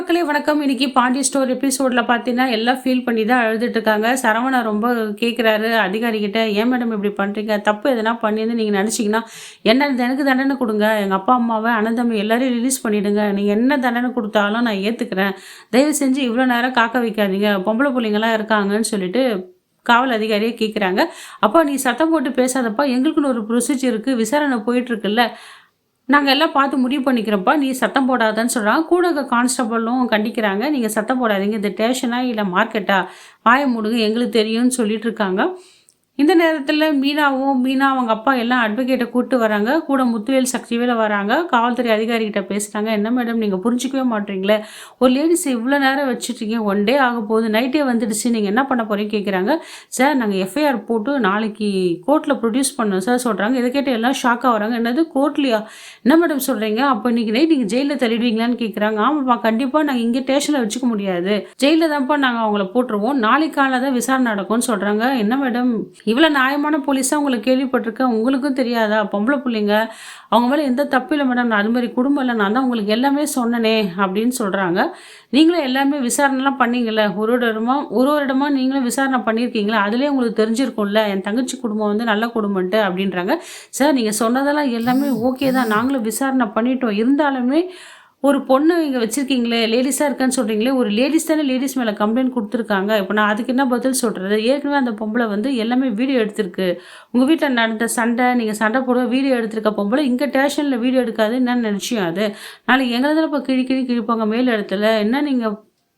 மக்களே வணக்கம். இன்னைக்கு பாண்டி ஸ்டோர் எபிசோட்ல பார்த்தீங்கன்னா, எல்லாம் ஃபீல் பண்ணி தான் அழுதுட்டு இருக்காங்க. சரவணா ரொம்ப கேட்குறாரு அதிகாரி கிட்ட, "ஏன் மேடம் இப்படி பண்றீங்க? தப்பு எதனா பண்ணியிருந்து நீங்க நெனச்சீங்கன்னா, என்ன எனக்கு தண்டனை குடுங்க. எங்க அப்பா, அம்மாவ, அண்ணன், தம்பி எல்லாரையும் ரிலீஸ் பண்ணிடுங்க. நீங்க என்ன தண்டனை குடுத்தாலும் நான் ஏத்துக்கிறேன். தயவு செஞ்சு இவ்வளோ நேரம் காக்க வைக்காதீங்க. பொம்பள புள்ளைங்கலாம் இருக்காங்கன்னு" சொல்லிட்டு காவல் அதிகாரியே கேட்குறாங்க. "அப்பா நீ சத்தம் போட்டு பேசாதப்பா. எங்களுக்குன்னு ஒரு ப்ரொசீஜர் இருக்கு. விசாரணை போயிட்டுருக்குல்ல. நாங்க எல்லாம் பார்த்து முடிவு பண்ணிக்கிறோம்ப்பா. நீ சத்தம் போடாதன்னு" சொல்றாங்க. கூட இருக்க கான்ஸ்டபிளும் கண்டிக்கிறாங்க. "நீங்க சத்தம் போடாதீங்க. இது ஸ்டேஷனா இல்ல மார்க்கெட்டா? வாய மூடுங்க. எங்களுக்கு தெரியும்னு" சொல்லிட்டு இருக்காங்க. இந்த நேரத்துல மீனா அவங்க அப்பா எல்லாம் அட்வொகேட்ட கூட்டு வராங்க. கூட முத்துவேல், சக்திவேல் வராங்க. காவல்துறை அதிகாரிகிட்ட பேசுறாங்க. "என்ன மேடம் நீங்க புரிஞ்சுக்கவே மாட்றீங்களே! ஒரு லேடீஸ இவ்ளோ நேரம் வச்சுட்ருக்கீங்க. 1 டே ஆகப்போகுது. நைட்டே வந்துடுச்சு. நீங்க என்ன பண்ண போறீங்கன்னு" கேட்குறாங்க. "சார் நாங்க எஃப்ஐஆர் போட்டு நாளைக்கு கோர்ட்ல ப்ரொடியூஸ் பண்ணோம் சார்" சொல்றாங்க. இத கேட்டு எல்லாம் ஷாக்கா வராங்க. "என்னது கோர்ட்லயா? என்ன மேடம் சொல்றீங்க? அப்ப இன்னைக்கு நைட் நீங்க ஜெயில்ல தள்ளிடுவீங்களான்னு" கேட்குறாங்க. "ஆமாப்பா கண்டிப்பா நாங்க இங்க ஸ்டேஷன்ல வச்சுக்க முடியாது. ஜெயில்ல தான்ப்பா நாங்க அவங்கள போட்டுருவோம். நாளைக்கு காலைல தான் விசாரணை நடக்கும்னு" சொல்றாங்க. "என்ன மேடம் இவ்வளோ நியாயமான போலீஸா உங்கள கேள்விப்பட்டுருக்கேன். உங்களுக்கும் தெரியாதா? பொம்பள புள்ளைங்க. அவங்க மேல எந்த தப்பு இல்ல மேடம். நான் அது மாரி குடும்பம் இல்ல. நான் தான் உங்களுக்கு எல்லாமே சொன்னனே" அப்படின்னு சொல்றாங்க. "நீங்களும் எல்லாமே விசாரணைலாம் பண்ணீங்கல்ல. ஒரு வருடமா நீங்களும் விசாரணை பண்ணியிருக்கீங்களா? அதிலயே உங்களுக்கு தெரிஞ்சிருக்கும்ல. என் தங்கச்சி குடும்பம் வந்து நல்ல குடும்பம்ன்ட்டு" அப்படின்றாங்க. "சார் நீங்க சொன்னதெல்லாம் எல்லாமே ஓகே தான். நாங்களும் விசாரணை பண்ணிட்டோம். இருந்தாலுமே ஒரு பொண்ணு இங்க வச்சிருக்கீங்களே, லேடீஸா இருக்கான்னு சொல்றீங்களே, ஒரு லேடீஸ் தானே லேடீஸ் மேல கம்ப்ளைண்ட் குடுத்துருக்காங்க. இப்ப நான் அதுக்கு என்ன பதில் சொல்றது? ஏற்கனவே அந்த பொம்பள வந்து எல்லாமே வீடியோ எடுத்திருக்கு. உங்க வீட்ல நடந்த சண்டை, நீங்க சண்டை போட வீடியோ எடுத்திருக்க பொம்பள இங்க ஸ்டேஷன்ல வீடியோ எடுக்காது. என்ன நிச்சயம் அது? நாளைக்கு எங்கள தானே இப்ப கிழிப்பாங்க மேல் இடத்துல.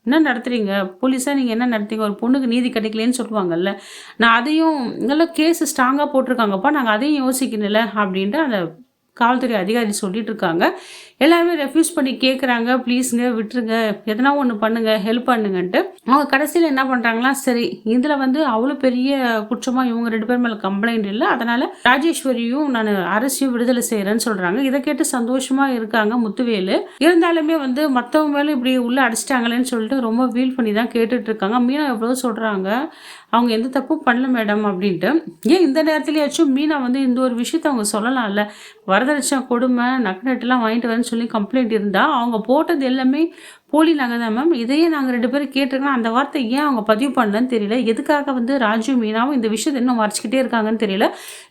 என்ன நடத்துறீங்க? போலீஸா நீங்க என்ன நடத்துறீங்க? ஒரு பொண்ணுக்கு நீதி கிடைக்கலன்னு சொல்லுவாங்கல்ல. நான் அதையும் இங்கலாம் கேஸ் ஸ்ட்ராங்கா போட்டுருக்காங்கப்பா. நாங்க அதையும் யோசிக்கணும்ல" அப்படின்ட்டு அந்த காவல்துறை அதிகாரி சொல்லிட்டு இருக்காங்க. எல்லாருமே ரெஃப்யூஸ் பண்ணி கேட்குறாங்க. "ப்ளீஸுங்க விட்டுருங்க. எதனா ஒண்ணு பண்ணுங்க. ஹெல்ப் பண்ணுங்கன்ட்டு." அவங்க கடைசியில என்ன பண்றாங்கன்னா, சரி இதுல வந்து அவ்வளோ பெரிய குற்றமா இவங்க 2 பேர் மேல கம்ப்ளைண்ட் இல்ல. அதனால ராஜேஸ்வரியும் நானு அரசியும் விடுதலை செய்றேன்னு சொல்றாங்க. இத கேட்டு சந்தோஷமா இருக்காங்க முத்துவேலு. இருந்தாலுமே வந்து மத்தவங்க மேல இப்படி உள்ள அடைச்சிட்டாங்களேன்னு சொல்லிட்டு ரொம்ப ஃபீல் பண்ணி தான் கேட்டுட்டு இருக்காங்க. மீனா எவ்வளவோ சொல்றாங்க. அவங்க எந்த தப்பும் பண்ணல மேடம் அப்படின்ட்டு. ஏன் இந்த நேரத்துலயாச்சும் மீனா வந்து இந்த ஒரு விஷயத்த அவங்க சொல்லலாம்ல. வரதட்சணை கொடுமை, நகை நட்டுலாம் வாங்கிட்டு வரேன்னு சொல்லி கம்ப்ளைண்ட் இருந்தா, அவங்க போட்டது எல்லாமே போலி நகை தான் மேம். இதையே நாங்க 2 பேரும் கேட்டுருக்கோம். அந்த வார்த்தை ஏன் அவங்க பதிவு பண்ணலன்னு தெரியல. எதுக்காக வந்து ராஜு, மீனாவும் இந்த விஷயத்த இன்னும் மறைச்சுக்கிட்டே இருக்காங்கன்னு தெரியல.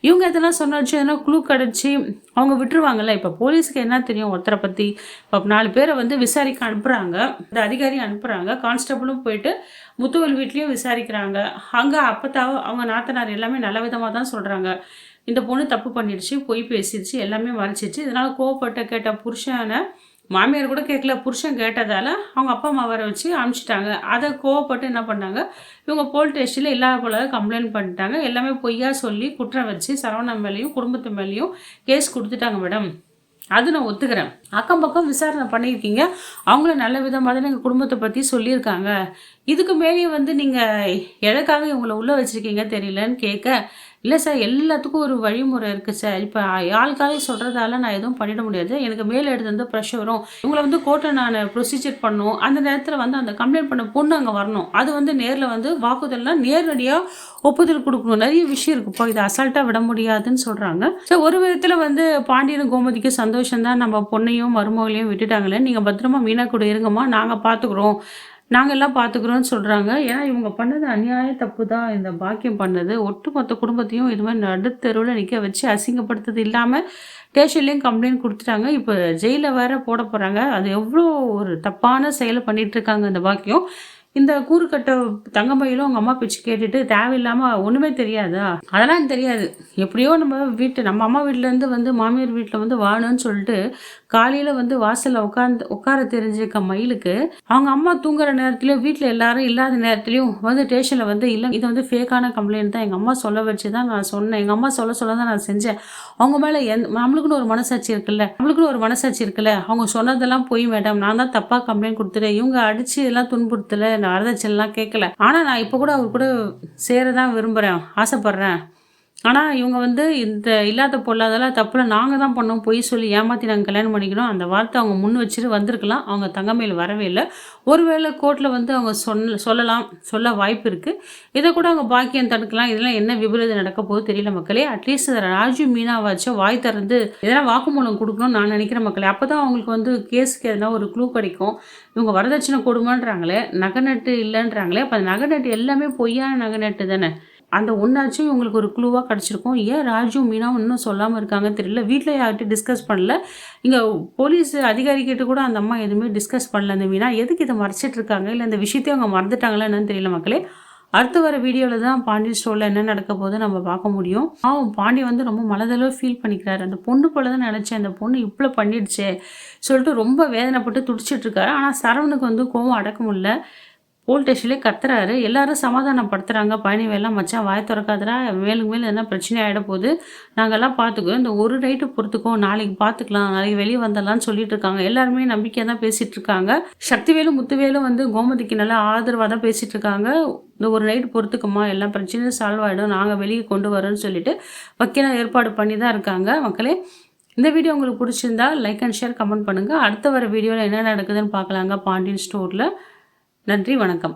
இவங்க எதனா சொன்னாச்சும் எதனா க்ளூ கிடைச்சு அவங்க விட்டுருவாங்கல்ல. இப்ப போலீஸ்க்கு என்ன தெரியும் ஒருத்தர பத்தி? இப்ப 4 பேர வந்து விசாரிக்க அனுப்புறாங்க. இந்த அதிகாரி அனுப்புறாங்க. கான்ஸ்டபிளும் போயிட்டு முத்துவேல் வீட்லயும் விசாரிக்கிறாங்க. அங்க அப்பத்தாவ அவங்க நாத்தனார் எல்லாமே நல்ல விதமா தான் சொல்றாங்க. இந்த பொண்ணு தப்பு பண்ணிடுச்சு, பொய் பேசிடுச்சு, எல்லாமே மறைச்சிருச்சு. இதனால கோவப்பட்டு கேட்ட புருஷன மாமியார் கூட கேட்கல. புருஷன் கேட்டதால அவங்க அப்பா, அம்மா வர வச்சு அனுப்பிச்சுட்டாங்க. அத கோவப்பட்டு என்ன பண்ணாங்க, இவங்க போலீஸ் ஸ்டேஷன்ல இல்லாத பொல்லாத கம்ப்ளைண்ட் பண்ணிட்டாங்க. எல்லாமே பொய்யா சொல்லி குற்றம் வச்சு சரவணன் மேலயும், குடும்பத்து மேலயும் கேஸ் குடுத்துட்டாங்க மேடம். அது நான் ஒத்துக்கிறேன். அக்கம் பக்கம் விசாரணை பண்ணியிருக்கீங்க. அவங்களும் நல்ல விதமா தானே எங்க குடும்பத்த பத்தி சொல்லியிருக்காங்க. இதுக்கு மேலேயும் வந்து நீங்க எதுக்காக இவங்கள உள்ள வச்சிருக்கீங்க தெரியலன்னு கேட்க, "இல்ல சார் எல்லாத்துக்கும் ஒரு வழிமுறை இருக்கு சார். இப்ப ஆளுக்காக சொல்றதால நான் எதுவும் பண்ணிட முடியாது. எனக்கு மேல் இடத்துலருந்து ப்ரெஷர் வரும். இவங்கள வந்து கோர்ட்ல நானு ப்ரொசீஜர் பண்ணணும். அந்த நேரத்துல வந்து அந்த கம்ப்ளைண்ட் பண்ண பொண்ணு அங்க வரணும். அது வந்து நேர்ல வந்து வாக்குதல்னா நேரடியா ஒப்புதல் குடுக்கணும். நெறைய விஷயம் இருக்குப்பா. இத அசால்ட்டா விட முடியாதுன்னு" சொல்றாங்க. ஒரு விதத்துல வந்து பாண்டியனும் கோமதிக்கும் சந்தோஷம் தான். நம்ம பொண்ணையும், மருமகளையும் விட்டுட்டாங்களே. நீங்க பத்திரமா மீனா கூட இருங்கம்மா. நாங்க பார்த்துக்குறோம். நாங்க எல்லாம் பார்த்துக்குறோம்னு சொல்றாங்க. ஏன்னா இவங்க பண்ணது அநியாய தப்பு தான். இந்த பாக்கியம் பண்ணது. ஒட்டுமொத்த குடும்பத்தையும் இது மாரி நடுத்தெருவுல நிக்க வச்சு அசிங்கப்படுத்துறது இல்லாம, ஸ்டேஷன்லயும் கம்ப்ளைண்ட் குடுத்துட்டாங்க. இப்ப ஜெயில்ல வேற போட போறாங்க. அது எவ்ளோ ஒரு தப்பான செயல பண்ணிட்டு இருக்காங்க இந்த பாக்கியம். இந்த கூறுக்கட்ட தங்கமயிலும் அவங்க அம்மா பேச்சு கேட்டுட்டு தேவையில்லாம ஒண்ணுமே தெரியாதா? அதெல்லாம் தெரியாது. எப்படியோ நம்ம அம்மா வீட்லேருந்து வந்து மாமியார் வீட்ல வந்து வாழணும்னு சொல்லிட்டு, காலையில வந்து வாசல்ல உட்கார தெரிஞ்சிருக்க மயிலுக்கு, அவங்க அம்மா தூங்குற நேரத்துலயும், வீட்ல எல்லாரும் இல்லாத நேரத்துலயும் வந்து ஸ்டேஷன்ல வந்து, "இல்ல இது வந்து ஃபேக்கான கம்ப்ளைண்ட் தான். எங்க அம்மா சொல்ல வச்சு தான் நான் சொன்னேன். எங்க அம்மா சொல்ல சொல்ல தான் நான் செஞ்சேன். அவங்க மேல நம்மளுக்குன்னு ஒரு மனசாட்சி இருக்குல்ல. அவங்க சொன்னதெல்லாம் பொய் மேடம். நான் தான் தப்பா கம்ப்ளைண்ட் குடுத்துட்டேன். இவங்க அடிச்சு எல்லாம் துன்புறுத்தல. நான் வரதட்சணைலாம் கேட்கல. ஆனா நான் இப்ப கூட அவர் கூட சேர தான் விரும்புறேன். ஆசைப்படுறேன்" ஆனா, இவங்க வந்து இந்த இல்லாத பொல்லாதெல்லாம் தப்புல நாங்க தான் பண்ணோம். பொய் சொல்லி ஏமாத்தி நாங்க கல்யாணம் பண்ணிக்கணும். அந்த வார்த்தை அவங்க முன் வச்சுட்டு வந்திருக்கலாம். அவங்க தங்கமையில் வரவே இல்ல. ஒருவேளை கோர்ட்ல வந்து அவங்க சொல்லலாம். சொல்ல வாய்ப்பு இருக்கு. இத கூட அவங்க பாக்கியம் தடுக்கலாம். இதெல்லாம் என்ன விபரீதம் நடக்க போகுது தெரியல மக்களே. அட்லீஸ்ட் ராஜு, மீனாவாச்சும் வாய் திறந்து எதனா வாக்குமூலம் குடுக்கணும்னு நான் நினைக்கிறேன் மக்களே. அப்பதான் அவங்களுக்கு வந்து கேஸ்க்கு எதனா ஒரு க்ளூ கிடைக்கும். இவங்க வரதட்சணை கொடுமைன்றாங்களே, நகை நட்டு இல்லன்றாங்களே, அப்ப அந்த நகை நட்டு எல்லாமே பொய்யான நகை நட்டு தானே! அந்த ஒண்ணாச்சும் இவங்களுக்கு ஒரு க்ளூவா கிடைச்சிருக்கும். ஏன் ராஜும், மீனாவும் இன்னும் சொல்லாம இருக்காங்கன்னு தெரியல. வீட்ல யார்கிட்டயும் டிஸ்கஸ் பண்ணல. இங்க போலீஸ் அதிகாரிகிட்ட கூட அந்த அம்மா எதுவுமே டிஸ்கஸ் பண்ணல. இந்த மீனா எதுக்கு இத மறைச்சிட்டு இருக்காங்க? இல்ல இந்த விஷயத்தையும் அவங்க மறந்துட்டாங்களா என்னன்னு தெரியல மக்களே. அடுத்து வர வீடியோல தான் பாண்டியன் ஸ்டோர்ல என்ன நடக்க போகுது நம்ம பார்க்க முடியும். பாண்டி வந்து ரொம்ப மனதளவு ஃபீல் பண்ணிக்கிறாரு. அந்த பொண்ணு போல தான் நினைச்சேன். அந்த பொண்ணு இவ்ளோ பண்ணிடுச்சே! சொல்லிட்டு ரொம்ப வேதனைப்பட்டு துடிச்சிட்டு இருக்காரு. ஆனா சரவணுக்கு வந்து கோவம் அடக்க முடியல. போலீஸ் ஸ்டேஷன்லேயே கத்துறாரு. எல்லாரும் சமாதானப்படுத்துறாங்க. பழனிவேல்லாம் மச்சான் வாய தொறக்காதடா! மேலும் மேலும் எதனா பிரச்சனை ஆயிட போது. நாங்கலாம் பார்த்துக்குவோம். இந்த ஒரு நைட்டு பொறுத்துக்கோ. நாளைக்கு பார்த்துக்கலாம். நாளைக்கு வெளிய வந்துடலாம்னு சொல்லிட்டு இருக்காங்க. எல்லாருமே நம்பிக்கையா தான் பேசிட்டு இருக்காங்க. சக்திவேலும், முத்துவேலும் வந்து கோமதிக்கு நல்லா ஆதரவா தான் பேசிட்டு இருக்காங்க. இந்த ஒரு நைட் பொறுத்துக்கம்மா. எல்லா பிரச்சனையும் சால்வ் ஆயிடும். நாங்க வெளிய கொண்டு வரோம்னு சொல்லிட்டு வக்கீலா ஏற்பாடு பண்ணி தான் இருக்காங்க மக்களே. இந்த வீடியோ உங்களுக்கு பிடிச்சிருந்தா லைக் அண்ட் ஷேர், கமெண்ட் பண்ணுங்க. அடுத்த வர வீடியோல என்ன நடக்குதுன்னு பார்க்கலாங்க பாண்டியன் ஸ்டோர்ல. நன்றி, வணக்கம்.